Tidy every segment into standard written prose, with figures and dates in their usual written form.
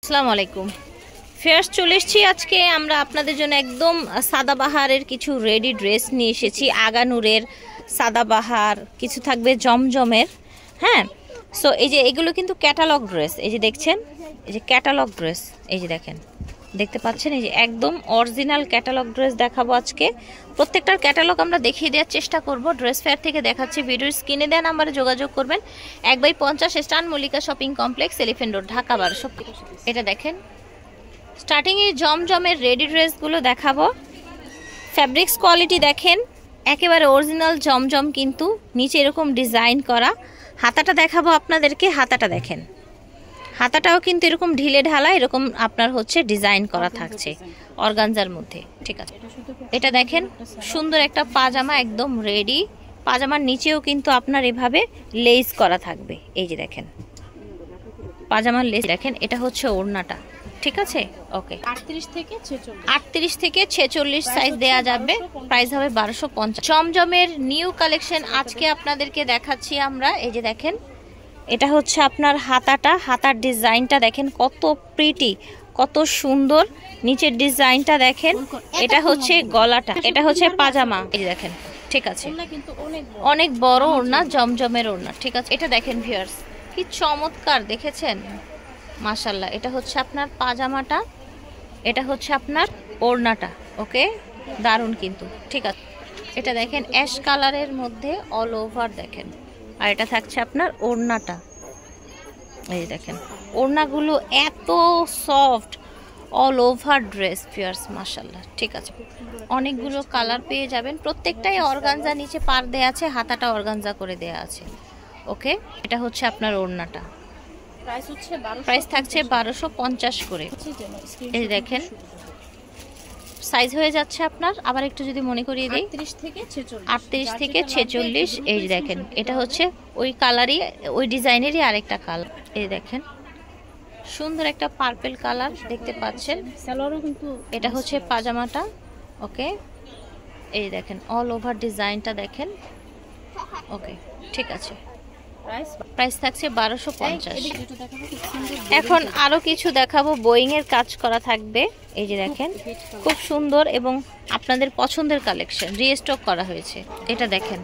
আসসালামু আলাইকুম ফেয়ার্স চলে এসেছি আজকে আমরা আপনাদের জন্য একদম সাদাবাহারের কিছু রেডি ড্রেস নিয়ে এসেছি আগানুরের সাদাবাহার কিছু থাকবে জমজমের হ্যাঁ সো এই যে এগুলো কিন্তু ক্যাটালগ ড্রেস এই যে দেখছেন এই যে ক্যাটালগ ড্রেস এই যে দেখেন দেখতে পাচ্ছেন এই যে একদম অরিজিনাল ক্যাটালগ ড্রেস দেখাবো আজকে প্রত্যেকটার ক্যাটালগ আমরা দেখিয়ে দেওয়ার চেষ্টা করব ড্রেস ফেয়ার থেকে দেখাচ্ছি ভিডিওর স্ক্রিনে দেওয়া নাম্বারে যোগাযোগ করবেন 1/50 স্টান Mallika shopping complex elephant road Dhaka 1200 এটা দেখেন স্টার্টিং এ জমজমের রেডি ড্রেসগুলো দেখাবো ফ্যাব্রিক্স কোয়ালিটি দেখেন একেবারে অরিজিনাল জমজম কিন্তু নিচে এরকম ডিজাইন করা হাতাটা দেখাবো আপনাদেরকে হাতাটা দেখেন হাতাটাও কিন্তু এরকম ঢিলে ঢালা এরকম আপনার হচ্ছে ডিজাইন করা থাকছে অর্গানজার মধ্যে ঠিক আছে এটা দেখেন সুন্দর একটা পাজামা একদম রেডি পাজামার নিচেও কিন্তু আপনার এভাবে লেস করা থাকবে এই যে দেখেন পাজামার লেস দেখেন এটা হচ্ছে ওড়নাটা ঠিক আছে ওকে 38 থেকে 46 সাইজ দেয়া যাবে প্রাইস হবে 1250 জমজমের নিউ কালেকশন আজকে আপনাদেরকে দেখাচ্ছি আমরা এই যে দেখেন এটা হচ্ছে আপনার হাতার ডিজাইনটা দেখেন কত প্রিটি কত সুন্দর নিচের ডিজাইনটা দেখেন এটা হচ্ছে গলাটা এটা হচ্ছে পাজামা এই দেখেন ঠিক আছে অনেক বড় ওড়না জমজমের ওড়না ঠিক আছে এটা দেখেন ভিউয়ার্স কি চমৎকার দেখেছেন মাশাআল্লাহ এটা হচ্ছে আপনার পাজামাটা এটা হচ্ছে আপনার ওড়নাটা ওকে দারুণ কিন্তু ঠিক আছে এটা দেখেন অ্যাশ কালারের মধ্যে অল ওভার দেখেন আর এটা থাকছে আপনার ওড়নাটা এই দেখেন ওড়নাগুলো এত সফট অল ওভার ড্রেস পিয়ার্স মাশাআল্লাহ ঠিক আছে অনেকগুলো কালার পেয়ে যাবেন প্রত্যেকটাই অর্গানজা নিচে পার দেয়া আছে হাতাটা অর্গানজা করে দেয়া আছে ওকে এটা হচ্ছে আপনার ওড়নাটা প্রাইস থাকছে 1250 করে এই দেখেন সাইজ হয়ে যাচ্ছে আপনার আবার একটু যদি মনে করিয়ে দেই 38 থেকে 46 এই দেখেন এটা হচ্ছে ওই কালারই ওই ডিজাইনেরই আরেকটা কালার এই দেখেন সুন্দর একটা পার্পল কালার দেখতে পাচ্ছেন এটা হচ্ছে পাজামাটা ওকে এই দেখেন অল ওভার ডিজাইনটা দেখেন ওকে ঠিক আছে প্রাইস থাকছে 1250 এখন আরো কিছু দেখাবো বোয়িং এর কাজ করা থাকবে এই যে দেখেন খুব সুন্দর এবং আপনাদের পছন্দের কালেকশন রিস্টক করা হয়েছে এটা দেখেন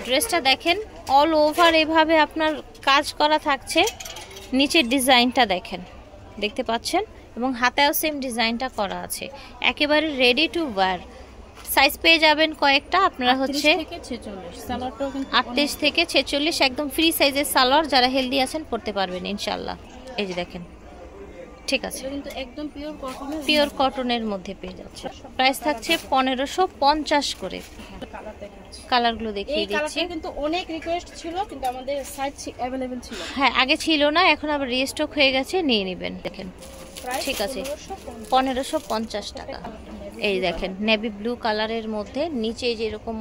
ড্রেসটা দেখেন অল ওভার এভাবে আপনার কাজ করা থাকছে নিচের ডিজাইনটা দেখেন দেখতে পাচ্ছেন এবং হাতেও সেম ডিজাইনটা করা আছে একেবারে রেডি টু ওয়্যার সাইজ পেয়ে যাবেন কয়েকটা আপনারা হচ্ছে 38 থেকে 46 একদম ফ্রি সাইজের সালোয়ার যারা হেলদি আছেন পরতে পারবেন ইনশাআল্লাহ এই যে দেখেন ঠিক আছে কিন্তু একদম পিওর কটনের মধ্যে পেয়ে যাচ্ছে প্রাইস থাকছে 1550 করে কালারগুলো দেখিয়ে দিচ্ছি কিন্তু অনেক রিকোয়েস্ট ছিল কিন্তু আমাদের সাইজ अवेलेबल ছিল হ্যাঁ আগে ছিল না এখন আবার রিস্টক হয়ে গেছে নিয়ে নেবেন দেখেন ঠিক আছে 1550 টাকা এই দেখেন নেভি ব্লু কালারের মধ্যে নিচে যেরকম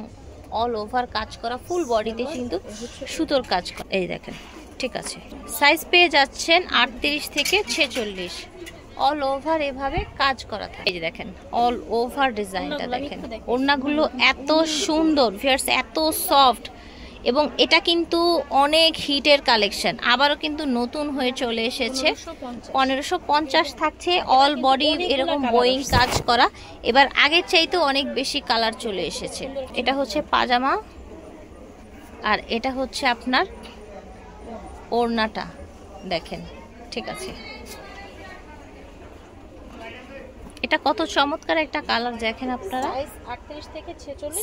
অল ওভার কাজ করা ফুল বডিতে কিন্তু সুতোর কাজ করা এই দেখেন ঠিক আছে সাইজ পেয়ে যাচ্ছেন 38 থেকে 46 অল ওভার এভাবে কাজ করা থাকে এই যে দেখেন অল ওভার ডিজাইনটা দেখেন ওড়নাগুলো এত সুন্দর ভিউয়ার্স এত সফট এবং এটা কিন্তু অনেক হিটের কালেকশন আবারও কিন্তু নতুন হয়ে চলে এসেছে 1550 থাকছে অল বডি এরকম বোয়িং কাজ করা এবার আগের চাইতে অনেক বেশি কালার চলে এসেছে এটা হচ্ছে পাজামা আর এটা হচ্ছে আপনার ওড়নাটা দেখেন ঠিক আছে এটা কত চমৎকার একটা কালার দেখেন আপনারা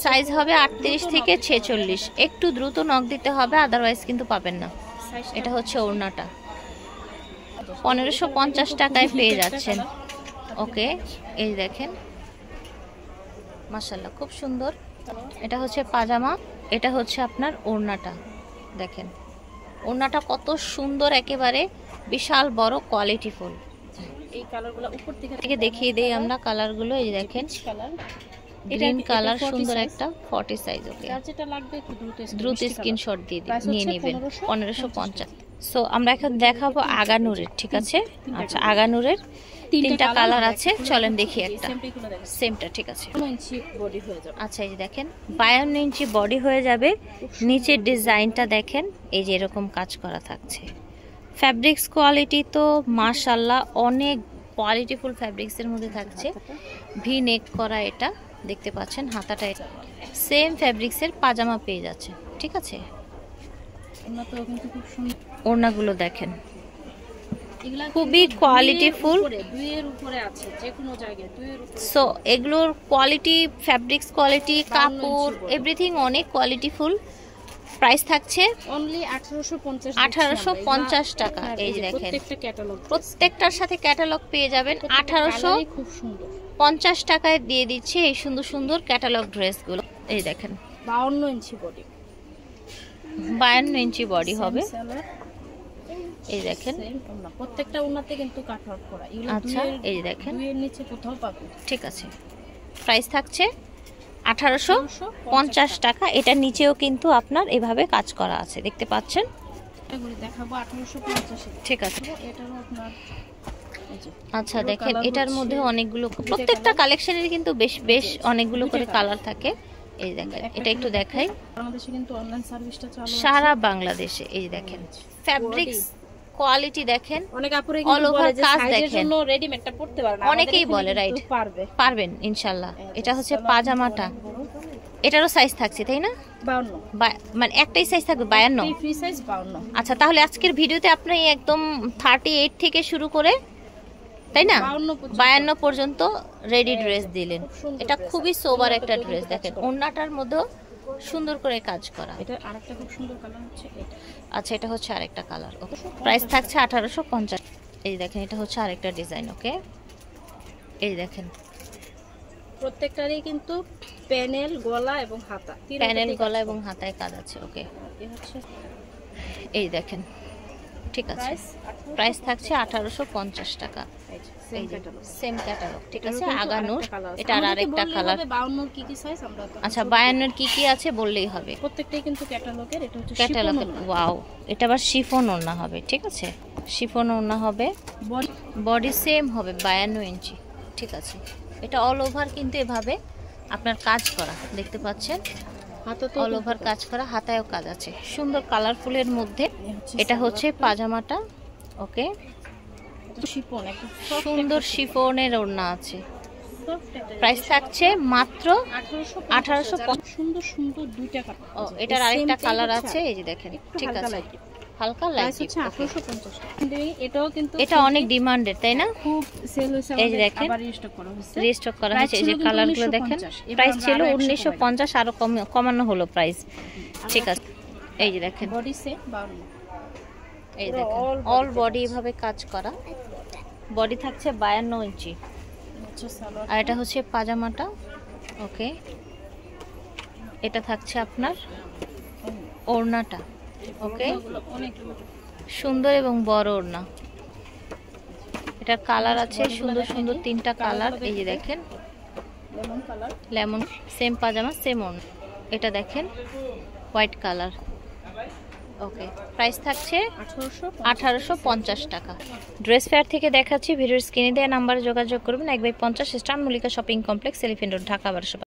সাইজ হবে 38 থেকে 46 একটু দ্রুত নক দিতে হবে আদারওয়াইজ কিন্তু পাবেন না এটা হচ্ছে ওড়নাটা 1550 টাকায় পেয়ে যাচ্ছেন ওকে এই দেখেন মাশাআল্লাহ খুব সুন্দর এটা হচ্ছে পাজামা এটা হচ্ছে আপনার ওড়নাটা দেখেন ওড়নাটা কত সুন্দর একেবারে বিশাল বড় কোয়ালিটি ফুল এই কালারগুলো উপর থেকে দেখিয়ে দেই আমরা কালারগুলো এই দেখেন গ্রিন কালার সুন্দর একটা 40 সাইজ ওকে যার যেটা লাগবে একটু দ্রুত স্ক্রিনশট দিয়ে নিয়ে নেবেন 1550 সো আমরা এখন দেখাবো আগানুরের ঠিক আছে আচ্ছা আগানুরের তিনটা কালার আছে চলেন দেখি একটা সেমটা ঠিক আছে 9 ইঞ্চি বডি হয়ে যাবে আচ্ছা এই যে দেখেন 52 ইঞ্চি বডি হয়ে যাবে নিচের ডিজাইনটা দেখেন এই যে এরকম কাজ করা থাকছে ফ্যাব্রিক্স কোয়ালিটি তো মাশাআল্লাহ অনেক কোয়ালিটিফুল ফ্যাব্রিক্সের মধ্যে থাকছে। ভি নেক করা, এটা দেখতে পাচ্ছেন হাতাটা সেম ফ্যাব্রিক্সের পাজামা পেয়ে যাচ্ছে, ঠিক আছে। ওড়নাগুলো দেখেন খুবই কোয়ালিটিফুল, সো এগুলোর কোয়ালিটি, ফ্যাব্রিক্স কোয়ালিটি, কাপড়, এভরিথিং অনেক কোয়ালিটিফুল। প্রাইস থাকছে অনলি 1850 টাকা। এই যে দেখেন প্রত্যেকটার সাথে ক্যাটালগ পেয়ে যাবেন। 1850 টাকায় দিয়ে দিচ্ছে এই সুন্দর সুন্দর ক্যাটালগ ড্রেসগুলো। এই দেখেন 52 ইঞ্চি বডি, 52 ইঞ্চি বডি হবে। এই দেখেন প্রত্যেকটা উন্নতে কিন্তু কাটওয়ার্ক করা। আচ্ছা এই দেখেন দুইয়ের নিচে কোথাও পাবেন, ঠিক আছে। প্রাইস থাকছে 1850 টাকা। এটা নিচেও কিন্তু আপনার এভাবে কাজ করা আছে, দেখতে পাচ্ছেন। দেখাবো 1850, ঠিক আছে। এটারও আপনার আচ্ছা দেখেন এটার মধ্যে অনেকগুলো, প্রত্যেকটা কালেকশনের কিন্তু বেশ অনেকগুলো করে কালার থাকে। এই দেখেন এটা একটু দেখাই, বাংলাদেশে কিন্তু অনলাইন সার্ভিসটা চালু সারা বাংলাদেশে। এই দেখেন ফ্যাব্রিক্স কোয়ালিটি দেখেন, অনেক আপুরে অল ওভার কাজ দেখেন। জন্য রেডিমেডটা পড়তে পারেন, অনেকেই বলে রাইট, পারবেন ইনশাআল্লাহ। এটা হচ্ছে পাজামাটা, এটারও সাইজ থাকছে তাই না? 52, মানে একটাই সাইজ থাকবে 52। Free size 52। আচ্ছা তাহলে আজকের ভিডিওতে আপনি একদম 38 থেকে শুরু করে তাই না 52 পর্যন্ত রেডি ড্রেস দিলেন। এটা খুবই সোবার একটা ড্রেস। দেখেন ওড়নাটার মধ্যে সুন্দর করে কাজ করা। এটা আরেকটা খুব সুন্দর কালার হচ্ছে এটা। আচ্ছা এটা হচ্ছে আরেকটা কালার। ওকে প্রাইস থাকছে 1850। এই দেখেন এটা হচ্ছে আরেকটা ডিজাইন। ওকে এই দেখেন প্রত্যেকটারই কিন্তু প্যানেল, গলা এবং হাতা, প্যানেল, গলা এবং হাতায় কাজ আছে। ওকে এই দেখেন, ঠিক আছে। প্রাইস থাকছে 1850 টাকা। সেম ক্যাটালগ, ঠিক আছে। আগানোর এটা আর আরেকটা কালার। 52 কি কি সাইজ আমরা, আচ্ছা 52 কি কি আছে বললেই হবে। প্রত্যেকটাই কিন্তু ক্যাটালগের। এটা হচ্ছে ক্যাটালগের, ওয়াও। এটা আবার শিফন ওড়না হবে, ঠিক আছে। শিফন ওড়না হবে, বডি সেম হবে 52 ইঞ্চি, ঠিক আছে। এটা অল ওভার কিন্তু এভাবে আপনার কাজ করা, দেখতে পাচ্ছেন। অল ওভার কাজ করা, হাতায়ও কাজ আছে সুন্দর কালারফুলের মধ্যে। এটা হচ্ছে পাজামাটা। ওকে শিফন, একদম সুন্দর শিফনের ওড়না আছে। প্রাইস থাকছে মাত্র 1850। সুন্দর সুন্দর দুইটা কালার। ও এটার আরেকটা কালার আছে, এই যে দেখেন, ঠিক আছে। হালকা লাইট হচ্ছে 1850 টাকা। এটাও কিন্তু এটা অনেক ডিমান্ডেড তাই না? খুব সেল হইছে, এই যে দেখেন আবার রিস্টক করা হয়েছে। রিস্টক করা হয়েছে। এই যে কালারগুলো দেখেন। প্রাইস ছিল 1950, আরো কমানো হলো প্রাইস, ঠিক আছে। এই যে দেখেন বডি সেম 52। এই দেখেন অল বডি এভাবে কাজ করা। বডি থাকছে 52 ইঞ্চি। আর এটা হচ্ছে পাজামাটা। ওকে এটা থাকছে আপনার ওড়নাটা। ওকে সুন্দর এবং বড় ওড়না। এটার কালার আছে সুন্দর সুন্দর 3টা কালার। এই যে দেখেন লেমন কালার, লেমন, সেম পাজামা সেম ওড়না। এটা দেখেন হোয়াইট কালার। ওকে প্রাইস থাকছে 1850 টাকা। ড্রেস ফেয়ার থেকে দেখাচ্ছি। ভিডিওর স্ক্রিনে দেওয়া নাম্বারে যোগাযোগ করবেন। 1/50 স্টান Mallika shopping complex, elephant road, Dhaka 1200।